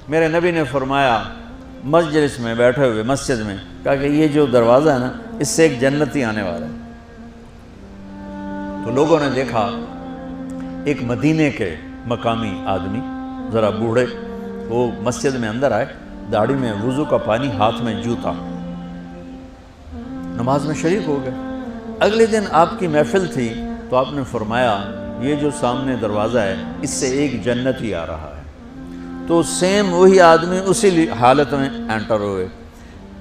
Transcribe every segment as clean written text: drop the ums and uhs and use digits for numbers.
میرے نبی نے فرمایا مجلس میں بیٹھے ہوئے مسجد میں، کہا کہ یہ جو دروازہ ہے نا اس سے ایک جنتی آنے والا ہے۔ تو لوگوں نے دیکھا ایک مدینے کے مقامی آدمی ذرا بوڑھے، وہ مسجد میں اندر آئے، داڑھی میں وضو کا پانی، ہاتھ میں جوتا، نماز میں شریک ہو گئے۔ اگلے دن آپ کی محفل تھی تو آپ نے فرمایا یہ جو سامنے دروازہ ہے اس سے ایک جنتی آ رہا ہے۔ تو سیم وہی آدمی اسی حالت میں انٹر ہوئے۔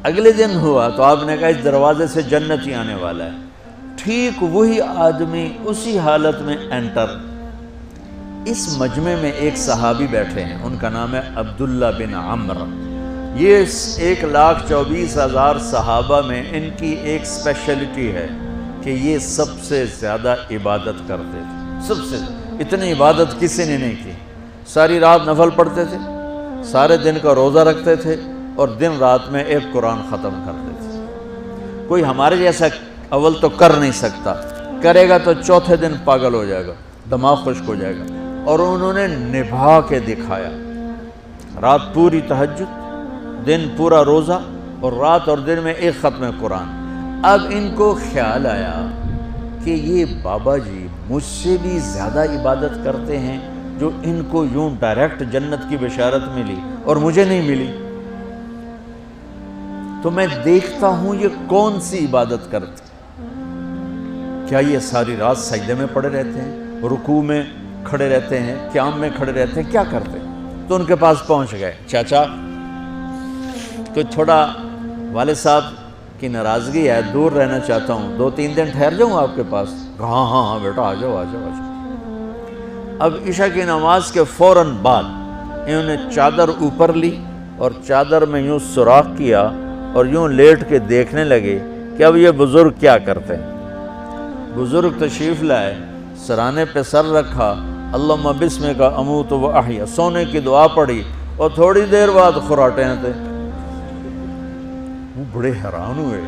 اگلے دن ہوا تو آپ نے کہا اس دروازے سے جنتی آنے والا ہے۔ ٹھیک وہی آدمی اسی حالت میں انٹر۔ اس مجمع میں ایک صحابی بیٹھے ہیں، ان کا نام ہے عبداللہ بن عمرو۔ یہ 1,24,000 صحابہ میں ان کی ایک سپیشلٹی ہے کہ یہ سب سے زیادہ عبادت کرتے تھے، سب سے اتنی عبادت کسی نے نہیں کی۔ ساری رات نفل پڑھتے تھے، سارے دن کا روزہ رکھتے تھے، اور دن رات میں ایک قرآن ختم کرتے تھے۔ کوئی ہمارے جیسا اول تو کر نہیں سکتا، کرے گا تو چوتھے دن پاگل ہو جائے گا، دماغ خشک ہو جائے گا، اور انہوں نے نبھا کے دکھایا۔ رات پوری تہجد، دن پورا روزہ، اور رات اور دن میں ایک ختم قرآن۔ اب ان کو خیال آیا کہ یہ بابا جی مجھ سے بھی زیادہ عبادت کرتے ہیں، جو ان کو یوں ڈائریکٹ جنت کی بشارت ملی اور مجھے نہیں ملی، تو میں دیکھتا ہوں یہ کون سی عبادت کرتے، کیا یہ ساری رات سجدے میں پڑے رہتے ہیں، رکوع میں کھڑے رہتے ہیں، قیام میں کھڑے رہتے ہیں، کیا کرتے ہیں؟ تو ان کے پاس پہنچ گئے، چاچا کوئی تھوڑا والد صاحب کی ناراضگی ہے، دور رہنا چاہتا ہوں، 2-3 دن ٹھہر جاؤں آپ کے پاس؟ ہاں ہاں ہاں بیٹا آ جاؤ آ جاؤ آ جاؤ۔ اب عشاء کی نماز کے فوراً بعد انہوں نے چادر اوپر لی اور چادر میں یوں سوراخ کیا اور یوں لیٹ کے دیکھنے لگے کہ اب یہ بزرگ کیا کرتے ہیں۔ بزرگ تشریف لائے، سرانے پہ سر رکھا، اللہم بسمک اموت و احیا، سونے کی دعا پڑھی، اور تھوڑی دیر بعد خراٹے تھے۔ وہ بڑے حیران ہوئے،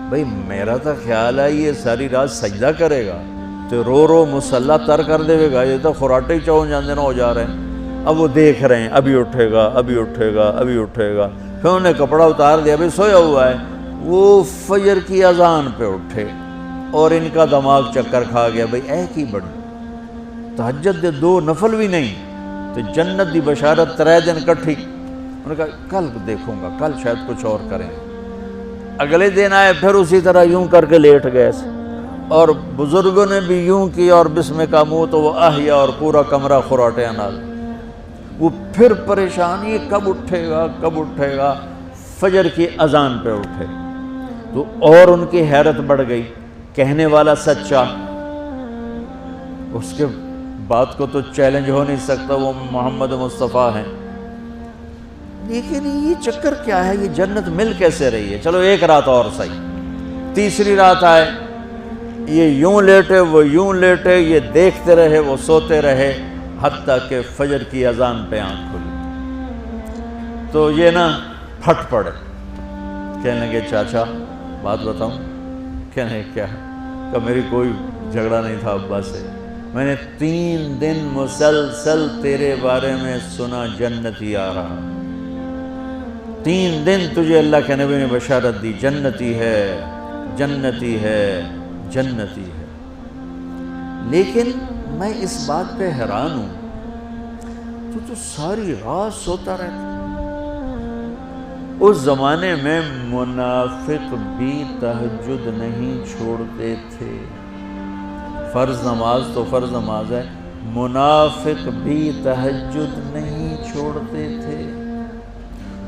بھئی میرا تو خیال ہے یہ ساری رات سجدہ کرے گا تو رو رو مسلح تر کر دے گا، یہ تو خراٹے چون جاندے نہ ہو جا رہے ہیں۔ اب وہ دیکھ رہے ہیں ابھی اٹھے گا ابھی اٹھے گا ابھی اٹھے گا، پھر انہوں نے کپڑا اتار دیا، بھئی سویا ہوا ہے۔ وہ فجر کی اذان پہ اٹھے اور ان کا دماغ چکر کھا گیا، بھئی اے کی بڑی تہجد دے 2 نفل بھی نہیں تو جنت دی بشارت 3 دن کٹھی۔ انہوں نے کہا کل دیکھوں گا، کل شاید کچھ اور کریں۔ اگلے دن آئے، پھر اسی طرح یوں کر کے لیٹ گئے، اور بزرگوں نے بھی یوں کی، اور بسمک اموت و احیا، اور پورا کمرہ خراٹے انال۔ وہ پھر پریشان، یہ کب اٹھے گا کب اٹھے گا؟ فجر کی اذان پہ اٹھے تو اور ان کی حیرت بڑھ گئی، کہنے والا سچا، اس کے بات کو تو چیلنج ہو نہیں سکتا، وہ محمد مصطفیٰ ہیں، لیکن یہ چکر کیا ہے، یہ جنت مل کیسے رہی ہے؟ چلو ایک رات اور صحیح۔ تیسری رات آئے، یہ یوں لیٹے وہ یوں لیٹے، یہ دیکھتے رہے وہ سوتے رہے، حتیٰ کہ فجر کی اذان پہ آنکھ کھلی تو یہ نا پھٹ پڑے، کہنے لگے چاچا بات بتاؤں؟ کہنے کیا ہے؟ کہ میری کوئی جھگڑا نہیں تھا ابا سے، میں نے 3 دن مسلسل تیرے بارے میں سنا جنتی آ رہا، 3 دن تجھے اللہ کے نبی نے بشارت دی، جنتی ہے جنتی ہے جنتی ہے، لیکن میں اس بات پہ حیران ہوں تو ساری رات سوتا رہتا۔ اس زمانے میں منافق بھی تہجد نہیں چھوڑتے تھے، فرض نماز تو فرض نماز ہے، منافق بھی تہجد نہیں چھوڑتے تھے۔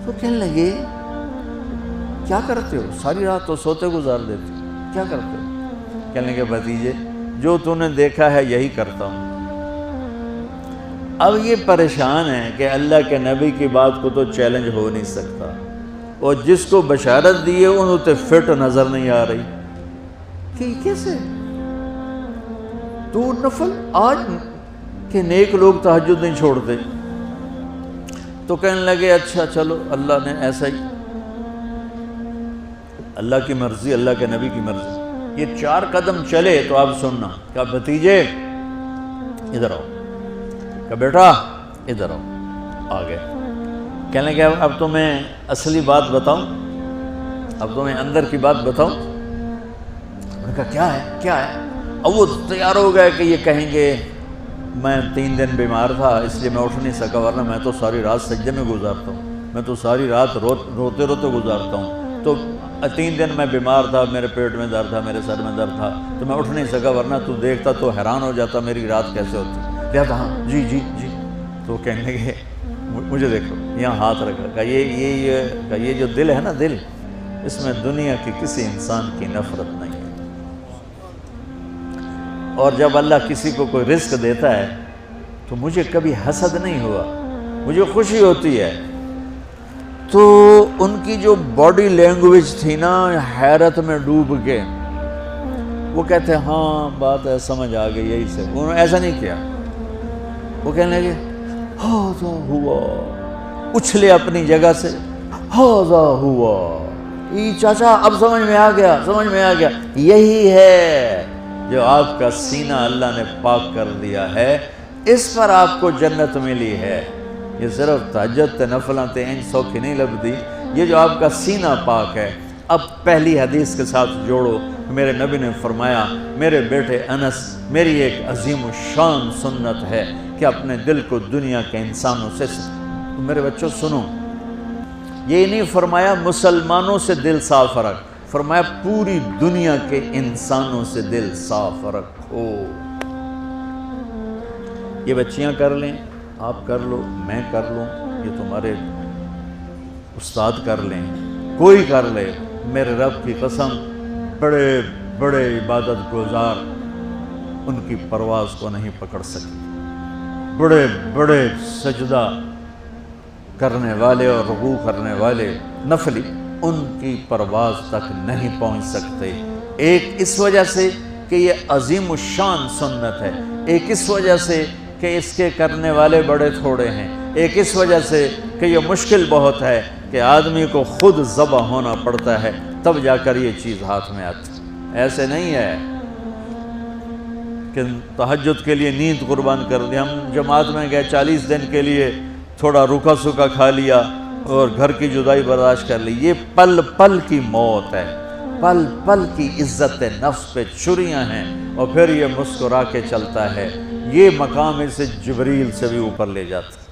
تو کہنے لگے کیا کرتے ہو؟ ساری رات تو سوتے گزار دیتے، کیا کرتے ہو؟ کہنے لگے بھتیجے جو تو نے دیکھا ہے یہی کرتا ہوں۔ اب یہ پریشان ہے کہ اللہ کے نبی کی بات کو تو چیلنج ہو نہیں سکتا، اور جس کو بشارت دی ہے انہوں تے فٹ نظر نہیں آ رہی کہ کیسے تو نفل آج کہ نیک لوگ تہجد نہیں چھوڑتے۔ تو کہنے لگے اچھا چلو اللہ نے ایسا ہی، اللہ کی مرضی، اللہ کے نبی کی مرضی۔ یہ 4 قدم چلے تو آپ سننا، کہا بھتیجے ادھر آؤ، کہا بیٹا ادھر آؤ، آ گئے۔ کہنے لگے اب تمہیں اصلی بات بتاؤں، اب تمہیں اندر کی بات بتاؤں؟ میں نے کہا کیا ہے؟ اب وہ تیار ہو گئے کہ یہ کہیں گے میں 3 دن بیمار تھا اس لیے میں اٹھ نہیں سکا، ورنہ میں تو ساری رات سجدے میں گزارتا ہوں، میں تو ساری رات روتے گزارتا ہوں، تو 3 دن میں بیمار تھا، میرے پیٹ میں درد تھا، میرے سر میں درد تھا، تو میں اٹھ نہیں سکا، ورنہ تو دیکھتا تو حیران ہو جاتا میری رات کیسے ہوتی۔ کہتا ہاں جی۔ تو کہنے لگے مجھے دیکھو، یہاں ہاتھ رکھا، کہ یہ جو دل ہے نا، دل، اس میں دنیا کی کسی انسان کی نفرت نہیں ہے، اور جب اللہ کسی کو کوئی رزق دیتا ہے تو مجھے کبھی حسد نہیں ہوا، مجھے خوشی ہوتی ہے۔ تو ان کی جو باڈی لینگویج تھی نا، حیرت میں ڈوب کے وہ کہتے ہیں ہاں بات ہے، سمجھ آ گئی، یہی سے۔ انہوں نے ایسا نہیں کیا، وہ کہنے لگے ہاذا ہوا، اچھلے اپنی جگہ سے، ہاذا ہوا، چاچا اب سمجھ میں آ گیا، یہی ہے جو آپ کا سینہ اللہ نے پاک کر دیا ہے، اس پر آپ کو جنت ملی ہے۔ یہ صرف تہجد تے نفلاں تے ان سوکھی نہیں لبدی، یہ جو آپ کا سینہ پاک ہے۔ اب پہلی حدیث کے ساتھ جوڑو، میرے نبی نے فرمایا، میرے بیٹے انس، میری ایک عظیم الشان سنت ہے کہ اپنے دل کو دنیا کے انسانوں سے، میرے بچوں سنو، یہ نہیں فرمایا مسلمانوں سے دل صاف رکھ، فرمایا پوری دنیا کے انسانوں سے دل صاف رکھو۔ یہ بچیاں کر لیں، آپ کر لو، میں کر لوں، یہ تمہارے استاد کر لیں، کوئی کر لے، میرے رب کی قسم، بڑے بڑے عبادت گزار ان کی پرواز کو نہیں پکڑ سکتے، بڑے بڑے سجدہ کرنے والے اور رکوع کرنے والے نفلی ان کی پرواز تک نہیں پہنچ سکتے۔ ایک اس وجہ سے کہ یہ عظیم الشان سنت ہے، ایک اس وجہ سے کہ اس کے کرنے والے بڑے تھوڑے ہیں، ایک اس وجہ سے کہ یہ مشکل بہت ہے کہ آدمی کو خود ذبح ہونا پڑتا ہے تب جا کر یہ چیز ہاتھ میں آتی۔ ایسے نہیں ہے کہ تہجد کے لیے نیند قربان کر دی، ہم جماعت میں گئے 40 دن کے لیے، تھوڑا روکھا سوکھا کھا لیا اور گھر کی جدائی برداشت کر لی۔ یہ پل پل کی موت ہے، پل پل کی عزت نفس پہ چھریاں ہیں، اور پھر یہ مسکرا کے چلتا ہے۔ یہ مقام اسے جبریل سے بھی اوپر لے جاتا ہے۔